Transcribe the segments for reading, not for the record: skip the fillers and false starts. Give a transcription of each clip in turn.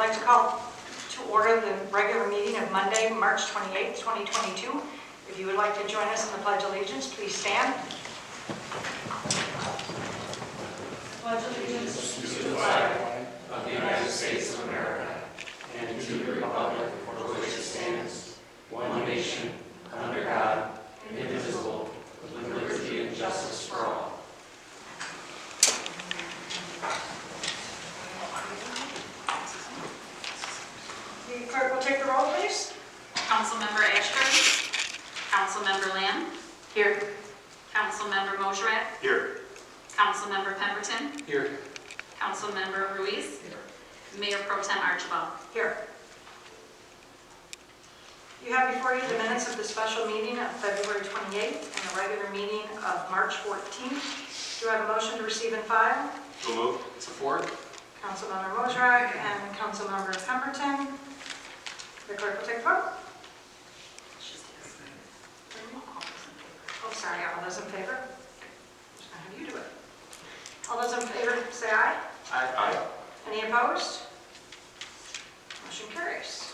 like to call to order the regular meeting of Monday, March 28th, 2022. If you would like to join us in the Pledge of Allegiance, please stand. Pledge allegiance to the flag of the United States of America and to the republic for which it stands, one nation, under God, indivisible, with liberty and justice for all. The clerk will take the roll, please. Councilmember Ashburn. Councilmember Lamb. Here. Councilmember Mosherat. Here. Councilmember Pemberton. Here. Councilmember Ruiz. Mayor Pro Tem Archibald. Here. You have before you the minutes of the special meeting of February 28th and the regular meeting of March 14th. Do I have a motion to receive and file? So moved. Support. Councilmember Mosherat and Councilmember Pemberton. The clerk will take the vote. Oh, sorry, all those in favor? How do you do it? All those in favor say aye. Aye. Any opposed? Motion carries.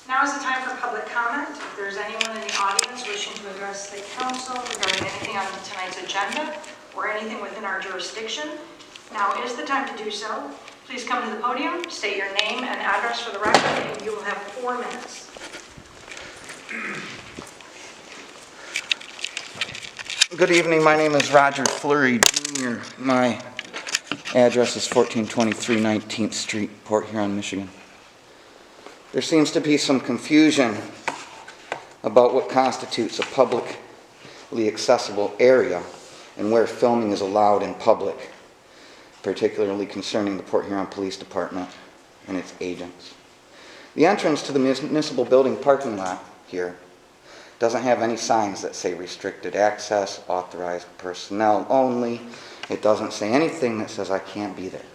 Now is the time for public comment. If there's anyone in the audience wishing to address the council regarding anything on tonight's agenda or anything within our jurisdiction, now is the time to do so. Please come to the podium, state your name and address for the record, and you will have 4 minutes. Good evening. My name is Roger Fleury, Jr. My address is 1423 19th Street, Port Huron, Michigan. There seems to be some confusion about what constitutes a publicly accessible area and where filming is allowed in public, particularly concerning the Port Huron Police Department and its agents. The entrance to the municipal building parking lot here doesn't have any signs that say restricted access, authorized personnel only. It doesn't say anything that says I can't be there.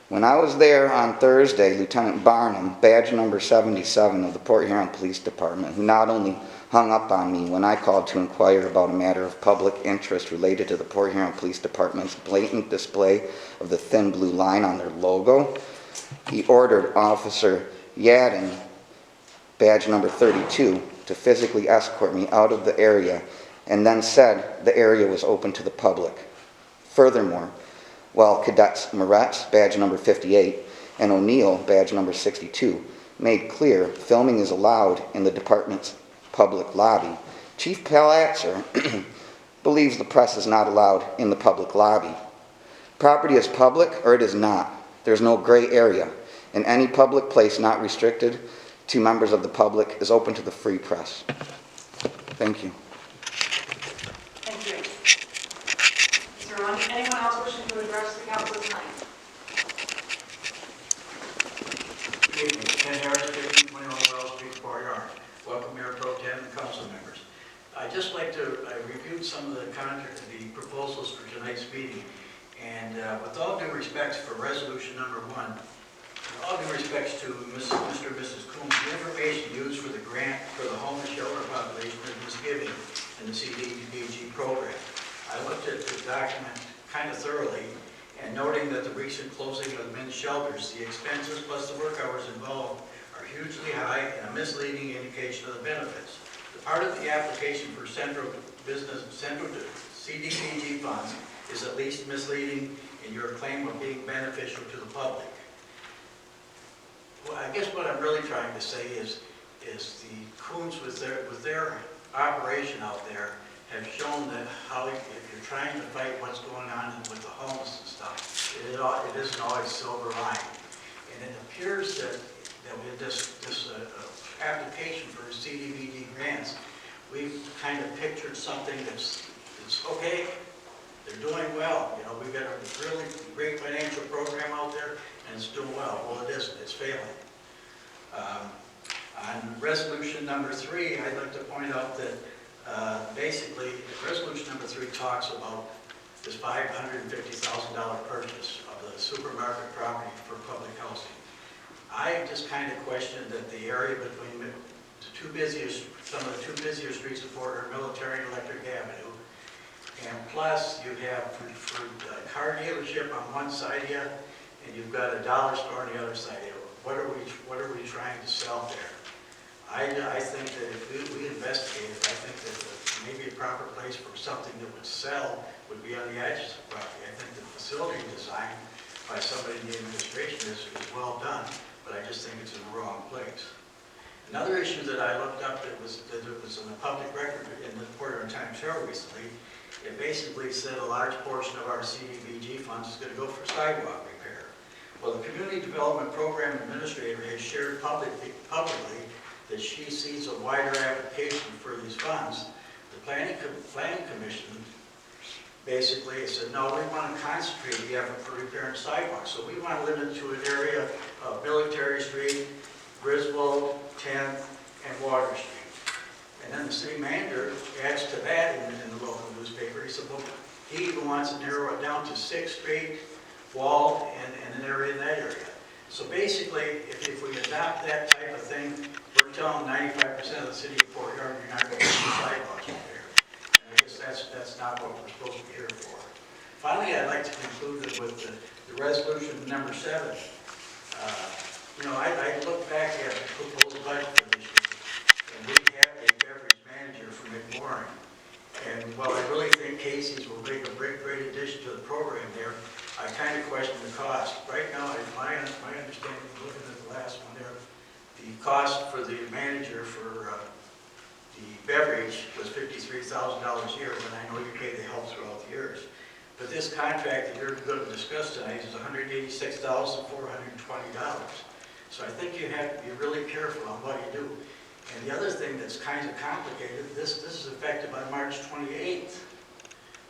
When I was there on Thursday, Lieutenant Barnum, badge number 77 of the Port Huron Police Department, who not only hung up on me when I called to inquire about a matter of public interest related to the Port Huron Police Department's blatant display of the thin blue line on their logo, he ordered Officer Yadin, badge number 32, to physically escort me out of the area and then said the area was open to the public. Furthermore, while Cadets Moretz, badge number 58, and O'Neill, badge number 62, made clear filming is allowed in the department's public lobby, Chief Palatzer believes the press is not allowed in the public lobby. Property is public or it is not. There's no gray area, and any public place not restricted to members of the public is open to the free press. Thank you. Thank you. Is there anyone else wishing to address the council tonight? Good evening. Ken Harris, 1521 Wells Street, Port Huron. Welcome, Mayor Pro Tem and council members. I'd just like to, I reviewed some of the proposals for tonight's meeting, and with all due respects for resolution number 1, with all due respects to Mr. and Mrs. Coombs, the information used for the grant for the homeless shelter population is given in the CDBG program. I looked at the document kind of thoroughly, and noting that the recent closing of men's shelters, the expenses plus the work hours involved are hugely high and a misleading indication of the benefits. The part of the application for central CDBG funds is at least misleading in your claim of being beneficial to the public. Well, I guess what I'm really trying to say is the Coons with their operation out there have shown that how if you're trying to fight what's going on with the homeless and stuff, it isn't always silver lining. And it appears that with this application for CDBG grants, we've kind of pictured something that's okay. They're doing well. You know, we've got a really great financial program out there, and it's doing well. Well, it isn't. It's failing. On resolution number 3, I'd like to point out that basically, resolution number 3 talks about this $550,000 purchase of the supermarket property for public housing. I just kind of questioned that the area between some of the two busiest streets of Port Huron, Military and Electric Avenue, and plus you have for car dealership on one side here, and you've got a dollar store on the other side. What are we trying to sell there? I think that if we investigate it, I think that maybe a proper place for something that would sell would be on the edges of the property. I think the facility design by somebody in the administration is well done, but I just think it's in the wrong place. Another issue that I looked up that was in the public record in the Porter and Times Herald recently, it basically said a large portion of our CDBG funds is going to go for sidewalk repair. Well, the Community Development Program Administrator has shared publicly that she sees a wider application for these funds. The Planning Commission basically said, no, we want to concentrate the effort for repairing sidewalks. So we want to limit it to an area of Military Street, Griswold, 10th, and Water Street. And then the city manager adds to that in the local newspaper. He said, well, he even wants to narrow it down to 6th Street, Wall, and an area in that area. So basically, if we adopt that type of thing, we're telling 95% of the city of Fort Yard, you're not going to see sidewalks up there. And I guess that's not what we're supposed to be here for. Finally, I'd like to conclude with the resolution number 7. I look back at the proposed budget for this year, and we have a beverage manager from McMorrin. And while I really think Casey's will make a great addition to the program there, I kind of question the cost. Right now, my understanding, looking at the last one there, the cost for the manager for the beverage was $53,000 a year, and I know you pay the help throughout the years. But this contract that you're going to discuss tonight is $186,420. So I think you have to be really careful on what you do. And the other thing that's kind of complicated, this is effective on March 28th.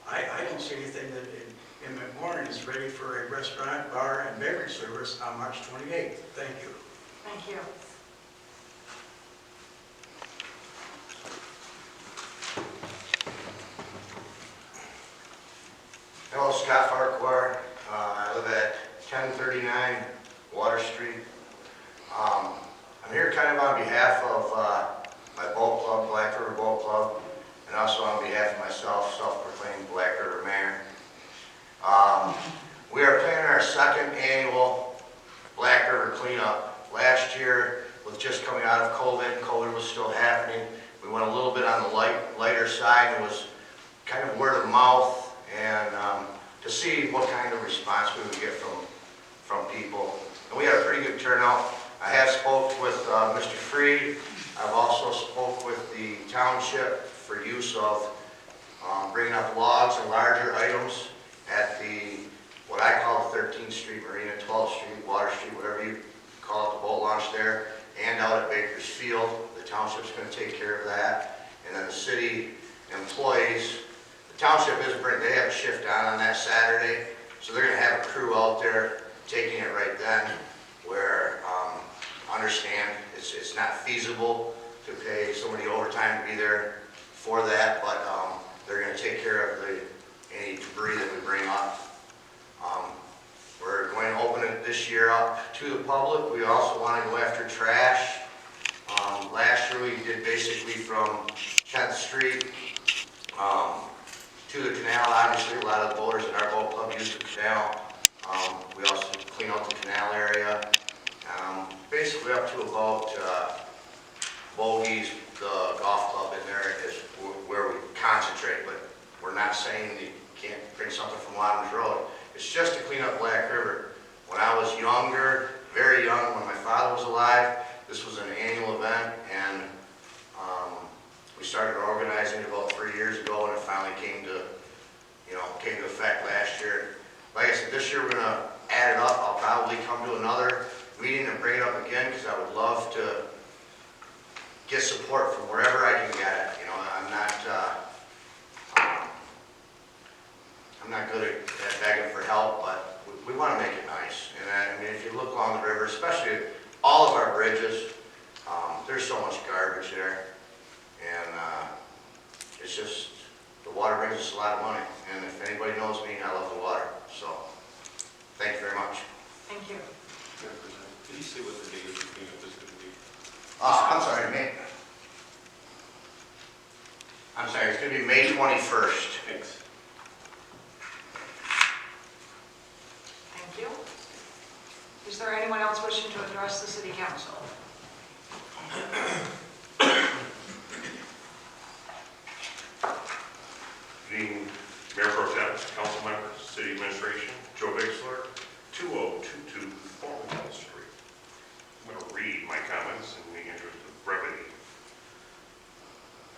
I don't see anything that in McMorrin is ready for a restaurant, bar, and beverage service on March 28th. Thank you. Thank you. Hello, Scott Farquhar. I live at 1039 Water Street. I'm here kind of on behalf of my boat club, Black River Boat Club, and also on behalf of myself, self-proclaimed Black River Mayor. We are planning our second annual Black River cleanup. Last year, with just coming out of COVID was still happening. We went a little bit on the lighter side. It was kind of word of mouth and to see what kind of response we would get from people. And we had a pretty good turnout. I have spoke with Mr. Freed. I've also spoke with the township for use of bringing up logs and larger items at what I call the 13th Street Marina, 12th Street, Water Street, whatever you call it, the boat launch there, and out at Baker's Field. The township's going to take care of that. And then the city employees, the township they have a shift on that Saturday, so they're going to have a crew out there taking it right then, where understand it's not feasible to pay somebody overtime to be there for that, but they're going to take care of any debris that we bring up. We're going to open it this year up to the public. We also want to go after trash. Last year we did basically from 10th Street to the canal. Obviously, a lot of the boaters in our boat club use the canal. We also clean out the canal area. Basically up to about Bogies, the golf club in there is where we concentrate, but we're not saying that you can't bring something from Loudon's Road. It's just to clean up Black River. When I was younger, very young, when my father was alive, this was an annual event, and we started organizing it about 3 years ago, and it finally came to effect last year. Like I said, this year we're going to add it up. I'll probably come to another meeting and bring it up again, because I would love to get support from wherever I can get it. I'm not good at begging for help, but we want to make it nice. And I mean, if you look along the river, especially all of our bridges, there's so much garbage there, and it's just, the water brings us a lot of money. And if anybody knows me, I love the water. So, thank you very much. Thank you. Did you say what the date of the cleanup is going to be? I'm sorry, it's going to be May 21st. Thanks. Thank you. Is there anyone else wishing to address the city council? The Mayor Pro Tem, council members, city administration, Joe Bixler, 2022 Thornhill Street. I'm going to read my comments in the interest of brevity.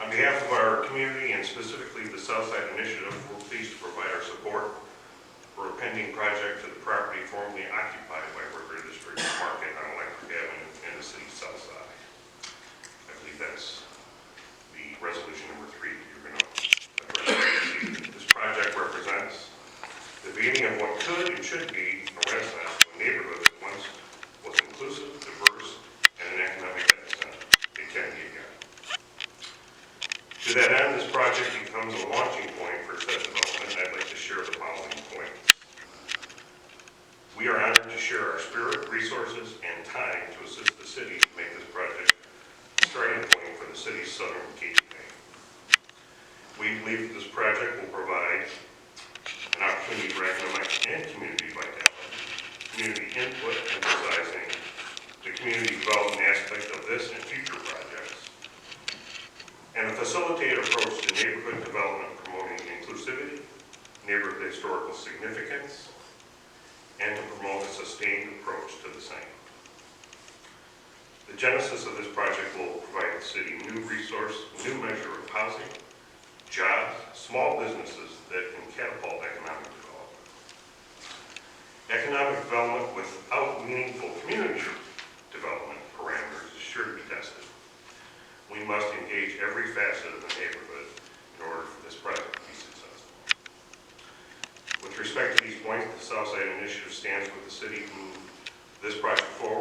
On behalf of our community and specifically the Southside Initiative, we're pleased to provide our support for a pending project to the property formerly occupied by Worker District Market on Electric Avenue in the city's south side. I believe that's the resolution number 3 that you're going to address. This project represents the beginning of what could and should be a renaissance of a neighborhood that once was inclusive, diverse, and an economic epicenter. It can be again. To that end, this project becomes a launching point for said development. I'd like to share the following points. We are honored to share our spirit, resources, and time to assist the city to make this project a starting point for the city's southern gateway. We believe that this project will provide an opportunity for economic and community vitality, community input, emphasizing the community development aspect of this and future projects, and a facilitated approach to neighborhood development promoting inclusivity, neighborhood historical significance, and to promote a sustained approach to the same. The genesis of this project will provide the city new resource, new measure of housing, jobs, small businesses that can catapult economic development. Economic development without meaningful community development parameters is sure to be tested. We must engage every facet of the neighborhood in order for this project to be successful. With respect to these points, the Southside Initiative stands with the city to move this project forward